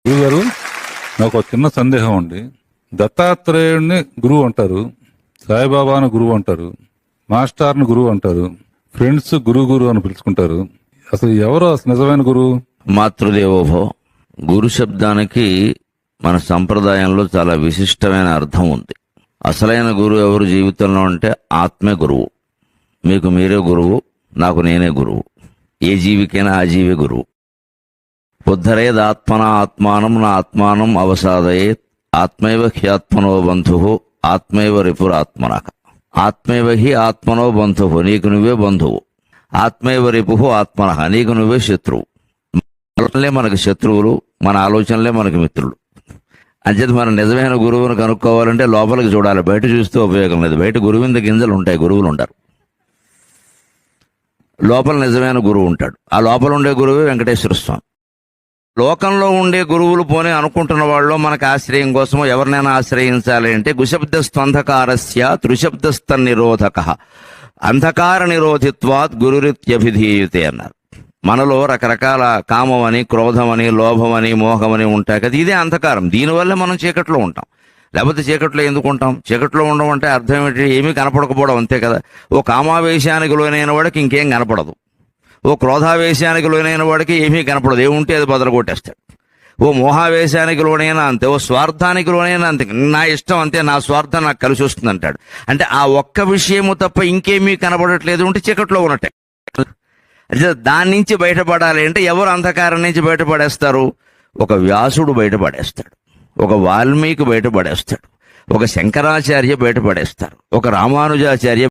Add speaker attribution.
Speaker 1: గురుగారు, నాకు ఒక చిన్న సందేహం అండి. దత్తాత్రేయుడిని గురువు అంటారు, సాయిబాబాను గురువు అంటారు, మాస్టర్ని గురువు అంటారు, ఫ్రెండ్స్ గురు అని పిలుచుకుంటారు. అసలు ఎవరు అసలు నిజమైన గురువు?
Speaker 2: మాతృదేవోభవ. గురు శబ్దానికి మన సంప్రదాయంలో చాలా విశిష్టమైన అర్థం ఉంది. అసలైన గురువు ఎవరు జీవితంలో అంటే ఆత్మే గురువు. మీకు మీరే గురువు, నాకు నేనే గురువు. ఏ జీవికైనా ఆ జీవి గురువు. బుద్ధరేదాత్మన ఆత్మానం నా ఆత్మానం అవసాదయేత్ ఆత్మైవ హ్యాత్మనో బంధు ఆత్మైవ రిపురాత్మన. ఆత్మైవ హి ఆత్మనో బంధు, నీకు నువ్వే బంధువు. ఆత్మైవ రిపు ఆత్మన, నీకు నువ్వే శత్రువు. ఆలోచనలే మనకు శత్రువులు, మన ఆలోచనలే మనకు మిత్రులు. అంచేత మనం నిజమైన గురువును కనుక్కోవాలంటే లోపలికి చూడాలి, బయట చూస్తే ఉపయోగం లేదు. బయట గురువింద గింజలు ఉంటాయి, గురువులు ఉంటారు. లోపల నిజమైన గురువు ఉంటాడు. ఆ లోపల ఉండే గురువే వెంకటేశ్వర స్వామి. లోకంలో ఉండే గురువులు పోనీ అనుకుంటున్న వాళ్ళు మనకు ఆశ్రయం కోసం ఎవరినైనా ఆశ్రయించాలి అంటే గుశబ్దస్త్వంధకారస్య త్రిశబ్దస్త నిరోధక అంధకార నిరోధిత్వాత్ గురురిత్యభిధీయతే అన్నారు. మనలో రకరకాల కామమని, క్రోధమని, లోభమని, మోహమని ఉంటాయి కదా, ఇదే అంధకారం. దీనివల్ల మనం చీకట్లో ఉంటాం. లేకపోతే చీకట్లో ఎందుకు ఉంటాం? చీకట్లో ఉండడం అంటే అర్థం ఏంటి? ఏమీ కనపడకపోవడం, అంతే కదా. ఓ కామావేశానికి లోనైన వాడికి ఇంకేం కనపడదు. ఓ క్రోధావేశానికి లోనైన వాడికి ఏమీ కనపడదు. ఏముంటే అది బదులు కొట్టేస్తాడు. ఓ మోహావేశానికి లోనైనా అంతే, ఓ స్వార్థానికి లోనైనా అంతే. నా ఇష్టం అంతే, నా స్వార్థం నాకు కలిసి వస్తుంది అంటాడు. అంటే ఆ ఒక్క విషయము తప్ప ఇంకేమీ కనపడట్లేదు అంటే చీకట్లో ఉన్నట్టే. దాని నుంచి బయటపడాలి అంటే ఎవరు అంధకారం నుంచి బయటపడేస్తారు? ఒక వ్యాసుడు బయటపడేస్తాడు, ఒక వాల్మీకి బయటపడేస్తాడు, ఒక శంకరాచార్య బయటపడేస్తారు, ఒక రామానుజాచార్య